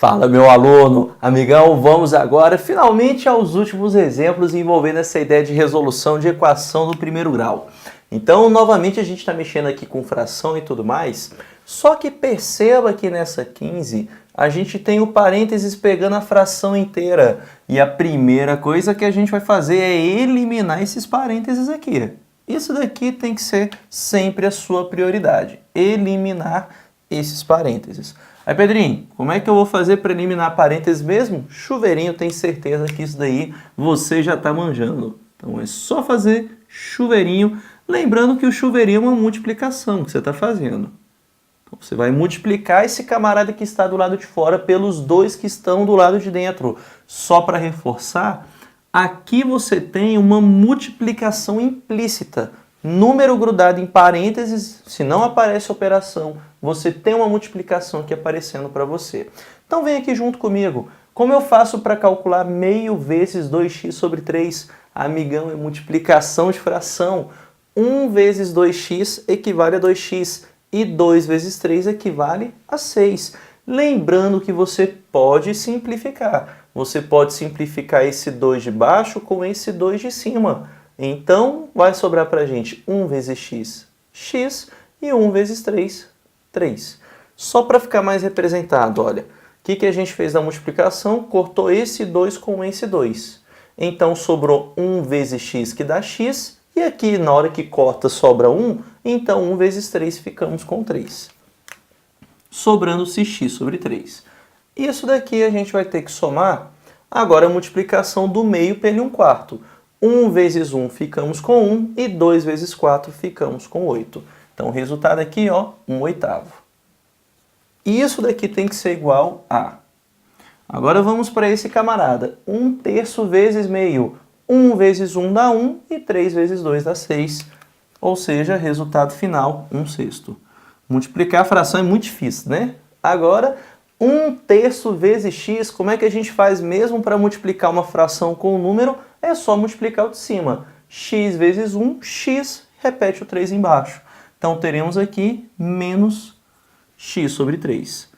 Fala, meu aluno, amigão, vamos agora finalmente aos últimos exemplos envolvendo essa ideia de resolução de equação do primeiro grau. Então, novamente a gente está mexendo aqui com fração e tudo mais, só que perceba que nessa 15 a gente tem o parênteses pegando a fração inteira. E a primeira coisa que a gente vai fazer é eliminar esses parênteses aqui. Isso daqui tem que ser sempre a sua prioridade, eliminar esses parênteses. Aí, Pedrinho, como é que eu vou fazer para eliminar parênteses mesmo? Chuveirinho, tenho certeza que isso daí você já está manjando. Então é só fazer chuveirinho, lembrando que o chuveirinho é uma multiplicação que você está fazendo. Então você vai multiplicar esse camarada que está do lado de fora pelos dois que estão do lado de dentro. Só para reforçar, aqui você tem uma multiplicação implícita. Número grudado em parênteses, se não aparece operação, você tem uma multiplicação aqui aparecendo para você. Então vem aqui junto comigo. Como eu faço para calcular meio vezes 2x sobre 3? Amigão, é multiplicação de fração. 1 vezes 2x equivale a 2x e 2 vezes 3 equivale a 6. Lembrando que você pode simplificar. Você pode simplificar esse 2 de baixo com esse 2 de cima. Então, vai sobrar para a gente 1 vezes x, x, e 1 vezes 3, 3. Só para ficar mais representado, olha, o que a gente fez na multiplicação? Cortou esse 2 com esse 2. Então, sobrou 1 vezes x, que dá x, e aqui, na hora que corta, sobra 1, então 1 vezes 3 ficamos com 3. Sobrando-se x sobre 3. Isso daqui a gente vai ter que somar agora a multiplicação do meio pelo 1/4. 1 vezes 1 ficamos com 1 e 2 vezes 4 ficamos com 8. Então o resultado aqui, ó, 1/8. E isso daqui tem que ser igual a... Agora vamos para esse camarada. 1/3 vezes meio. 1 vezes 1 dá 1 e 3 vezes 2 dá 6. Ou seja, resultado final, 1/6. Multiplicar a fração é muito difícil, né? Agora, 1/3 vezes x, como é que a gente faz mesmo para multiplicar uma fração com um número? É só multiplicar o de cima. X vezes 1, x, repete o 3 embaixo. Então, teremos aqui menos x sobre 3.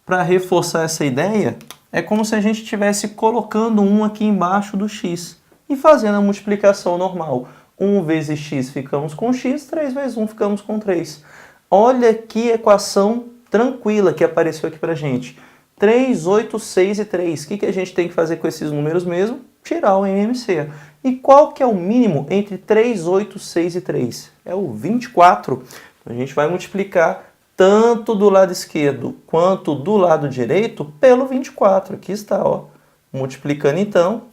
Para reforçar essa ideia, é como se a gente estivesse colocando 1 aqui embaixo do x e fazendo a multiplicação normal. 1 vezes x ficamos com x, 3 vezes 1 ficamos com 3. Olha que equação tranquila que apareceu aqui para a gente. 3, 8, 6 e 3. O que a gente tem que fazer com esses números mesmo? Tirar o MMC. E qual que é o mínimo entre 3, 8, 6 e 3? É o 24. Então, a gente vai multiplicar tanto do lado esquerdo quanto do lado direito pelo 24. Aqui está, ó. Multiplicando então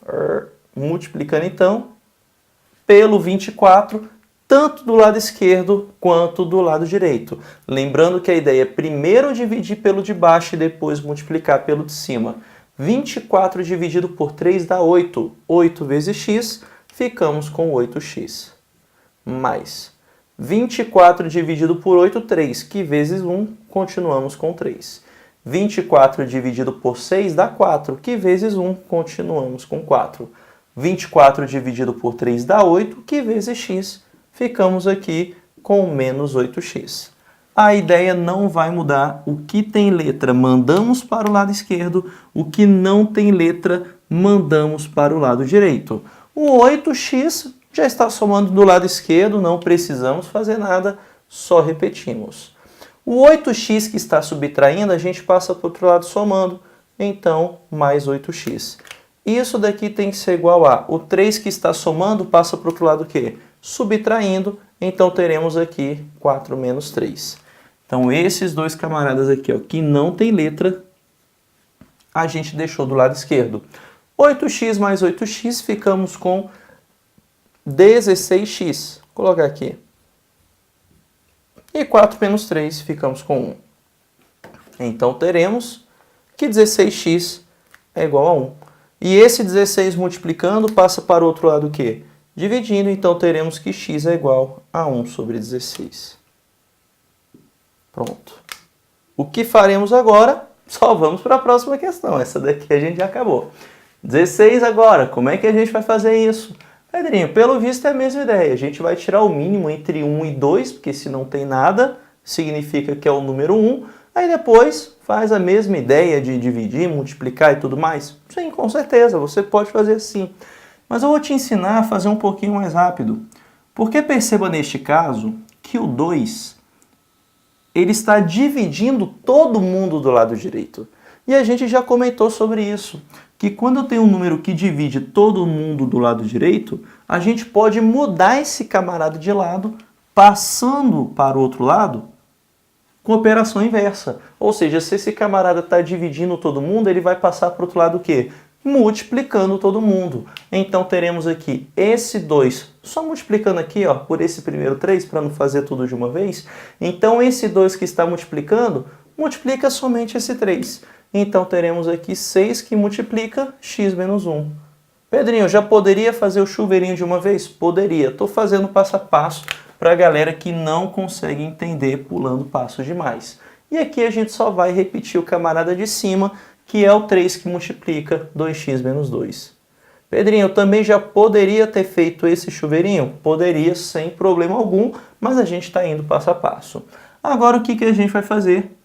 pelo 24, tanto do lado esquerdo quanto do lado direito. Lembrando que a ideia é primeiro dividir pelo de baixo e depois multiplicar pelo de cima. 24 dividido por 3 dá 8. 8 vezes x, ficamos com 8x. Mais 24 dividido por 8, 3, que vezes 1, continuamos com 3. 24 dividido por 6 dá 4, que vezes 1, continuamos com 4. 24 dividido por 3 dá 8, que vezes x, ficamos aqui com menos 8x. A ideia não vai mudar. O que tem letra, mandamos para o lado esquerdo. O que não tem letra, mandamos para o lado direito. O 8x já está somando do lado esquerdo, não precisamos fazer nada, só repetimos. O 8x que está subtraindo, a gente passa para o outro lado somando, então mais 8x. Isso daqui tem que ser igual a... O 3 que está somando passa para o outro lado o quê? Subtraindo, então teremos aqui 4 menos 3. Então esses dois camaradas aqui, ó, que não tem letra, a gente deixou do lado esquerdo. 8x mais 8x, ficamos com 16x. Vou colocar aqui. E 4 menos 3, ficamos com 1. Então teremos que 16x é igual a 1. E esse 16 multiplicando passa para o outro lado o quê? Dividindo, então teremos que x é igual a 1 sobre 16. Pronto. O que faremos agora? Só vamos para a próxima questão. Essa daqui a gente já acabou. 16 agora. Como é que a gente vai fazer isso? Pedrinho, pelo visto é a mesma ideia. A gente vai tirar o mínimo entre 1 e 2, porque se não tem nada, significa que é o número 1. Aí depois faz a mesma ideia de dividir, multiplicar e tudo mais? Sim, com certeza, você pode fazer assim. Mas eu vou te ensinar a fazer um pouquinho mais rápido. Porque perceba neste caso que o 2, ele está dividindo todo mundo do lado direito. E a gente já comentou sobre isso, que quando eu tenho um número que divide todo mundo do lado direito, a gente pode mudar esse camarada de lado, passando para o outro lado, com operação inversa. Ou seja, se esse camarada está dividindo todo mundo, ele vai passar para o outro lado o quê? Multiplicando todo mundo. Então teremos aqui esse 2, só multiplicando aqui ó, por esse primeiro 3, para não fazer tudo de uma vez. Então esse 2 que está multiplicando, multiplica somente esse 3. Então teremos aqui 6 que multiplica x menos 1. Pedrinho, já poderia fazer o chuveirinho de uma vez? Poderia. Estou fazendo passo a passo para a galera que não consegue entender pulando passos demais. E aqui a gente só vai repetir o camarada de cima, que é o 3 que multiplica 2x menos 2. Pedrinho, eu também já poderia ter feito esse chuveirinho? Poderia, sem problema algum, mas a gente está indo passo a passo. Agora o que a gente vai fazer?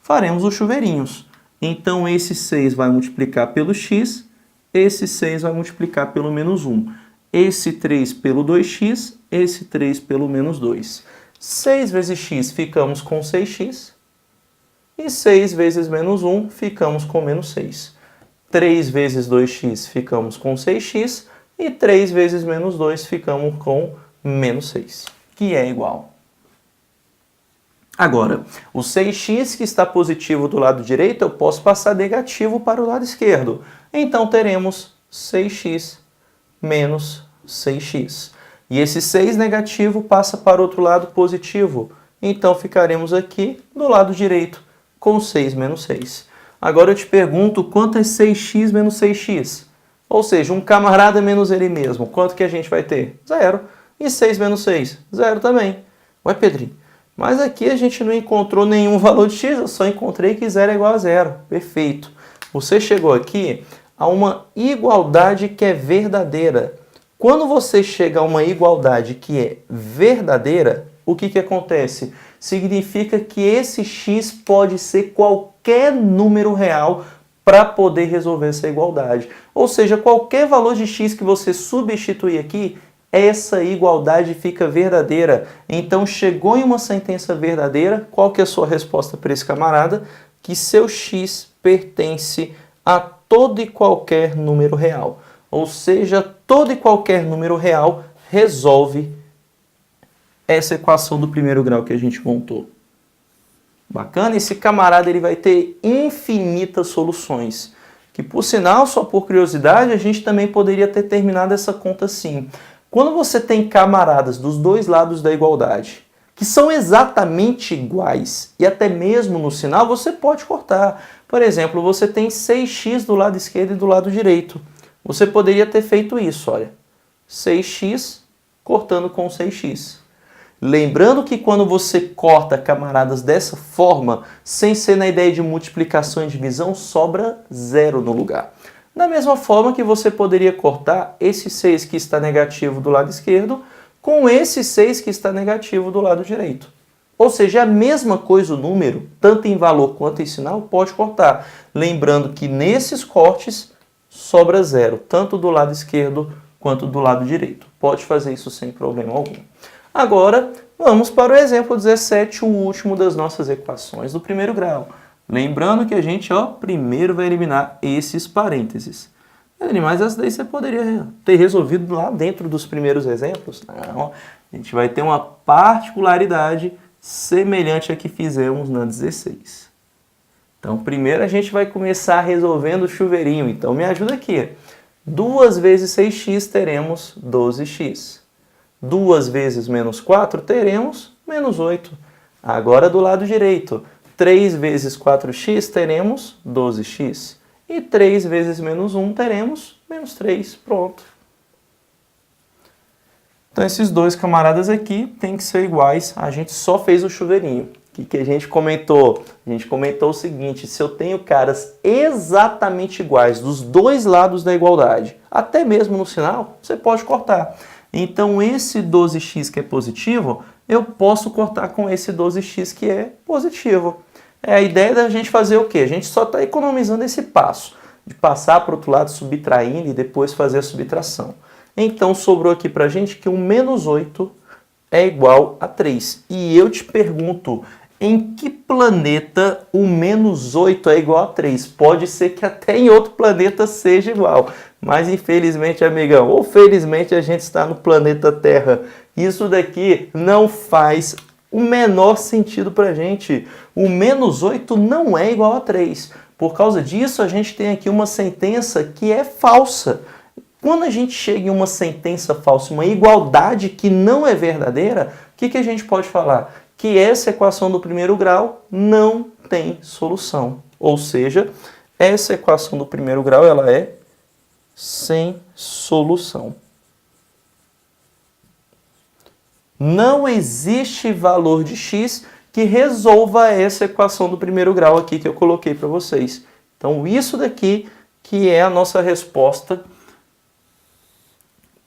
Faremos os chuveirinhos. Então esse 6 vai multiplicar pelo x, esse 6 vai multiplicar pelo menos 1. Esse 3 pelo 2x, esse 3 pelo menos 2. 6 vezes x ficamos com 6x. E 6 vezes menos 1 ficamos com menos 6. 3 vezes 2x ficamos com 6x. E 3 vezes menos 2 ficamos com menos 6, que é igual. Agora, o 6x que está positivo do lado direito, eu posso passar negativo para o lado esquerdo. Então teremos 6x menos 6x. E esse 6 negativo passa para o outro lado positivo. Então ficaremos aqui do lado direito com 6 menos 6. Agora eu te pergunto, quanto é 6x menos 6x? Ou seja, um camarada menos ele mesmo. Quanto que a gente vai ter? 0. E 6 menos 6? 0 também. Ué, Pedrinho, mas aqui a gente não encontrou nenhum valor de x, eu só encontrei que 0 é igual a 0. Perfeito. Você chegou aqui a uma igualdade que é verdadeira. Quando você chega a uma igualdade que é verdadeira, o que acontece? Significa que esse x pode ser qualquer número real para poder resolver essa igualdade. Ou seja, qualquer valor de x que você substituir aqui, essa igualdade fica verdadeira. Então, chegou em uma sentença verdadeira, qual que é a sua resposta para esse camarada? Que seu x pertence a todo e qualquer número real. Ou seja, todo e qualquer número real resolve essa equação do primeiro grau que a gente montou. Bacana? Esse camarada ele vai ter infinitas soluções. Que, por sinal, só por curiosidade, a gente também poderia ter terminado essa conta assim. Quando você tem camaradas dos dois lados da igualdade, que são exatamente iguais, e até mesmo no sinal, você pode cortar. Por exemplo, você tem 6x do lado esquerdo e do lado direito. Você poderia ter feito isso, olha. 6x cortando com 6x. Lembrando que quando você corta camaradas dessa forma, sem ser na ideia de multiplicação e divisão, sobra 0 no lugar. Da mesma forma que você poderia cortar esse 6 que está negativo do lado esquerdo com esse 6 que está negativo do lado direito. Ou seja, a mesma coisa o número, tanto em valor quanto em sinal, pode cortar. Lembrando que nesses cortes sobra 0, tanto do lado esquerdo quanto do lado direito. Pode fazer isso sem problema algum. Agora, vamos para o exemplo 17, o último das nossas equações do primeiro grau. Lembrando que a gente, primeiro vai eliminar esses parênteses. Mas essa daí você poderia ter resolvido lá dentro dos primeiros exemplos. Não, a gente vai ter uma particularidade semelhante à que fizemos na 16. Então, primeiro a gente vai começar resolvendo o chuveirinho. Então, me ajuda aqui. 2 vezes 6x teremos 12x. 2 vezes menos 4 teremos menos 8. Agora do lado direito. 3 vezes 4x teremos 12x. E 3 vezes menos 1 teremos menos 3. Pronto. Então esses dois camaradas aqui têm que ser iguais. A gente só fez o chuveirinho. O que a gente comentou? A gente comentou o seguinte: se eu tenho caras exatamente iguais dos dois lados da igualdade, até mesmo no sinal, você pode cortar. Então esse 12x que é positivo, eu posso cortar com esse 12x que é positivo. É a ideia da gente fazer o quê? A gente só está economizando esse passo, de passar para o outro lado subtraindo e depois fazer a subtração. Então sobrou aqui para a gente que o menos 8 é igual a 3. E eu te pergunto, em que planeta o menos 8 é igual a 3? Pode ser que até em outro planeta seja igual, mas infelizmente, amigão, ou felizmente a gente está no planeta Terra. Isso daqui não faz o menor sentido para a gente. O menos 8 não é igual a 3. Por causa disso, a gente tem aqui uma sentença que é falsa. Quando a gente chega em uma sentença falsa, uma igualdade que não é verdadeira, o que a gente pode falar? Que essa equação do primeiro grau não tem solução. Ou seja, essa equação do primeiro grau ela é sem solução. Não existe valor de x que resolva essa equação do primeiro grau aqui que eu coloquei para vocês. Então, isso daqui que é a nossa resposta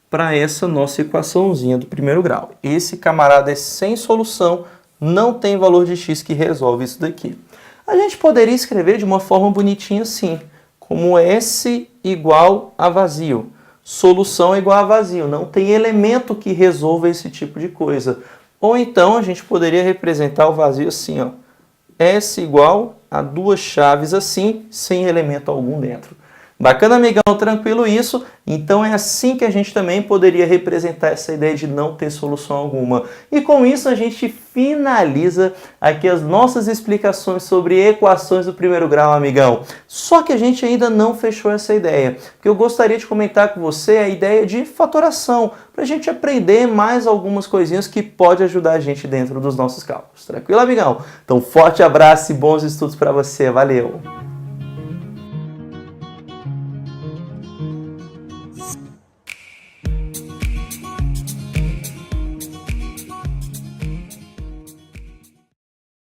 para essa nossa equaçãozinha do primeiro grau. Esse camarada é sem solução, não tem valor de x que resolve isso daqui. A gente poderia escrever de uma forma bonitinha assim, como S igual a vazio. Solução é igual a vazio, não tem elemento que resolva esse tipo de coisa. Ou então a gente poderia representar o vazio assim, ó. S igual a duas chaves assim, sem elemento algum dentro. Bacana, amigão? Tranquilo isso? Então é assim que a gente também poderia representar essa ideia de não ter solução alguma. E com isso a gente finaliza aqui as nossas explicações sobre equações do primeiro grau, amigão. Só que a gente ainda não fechou essa ideia, porque eu gostaria de comentar com você a ideia de fatoração, para a gente aprender mais algumas coisinhas que pode ajudar a gente dentro dos nossos cálculos. Tranquilo, amigão? Então forte abraço e bons estudos para você. Valeu!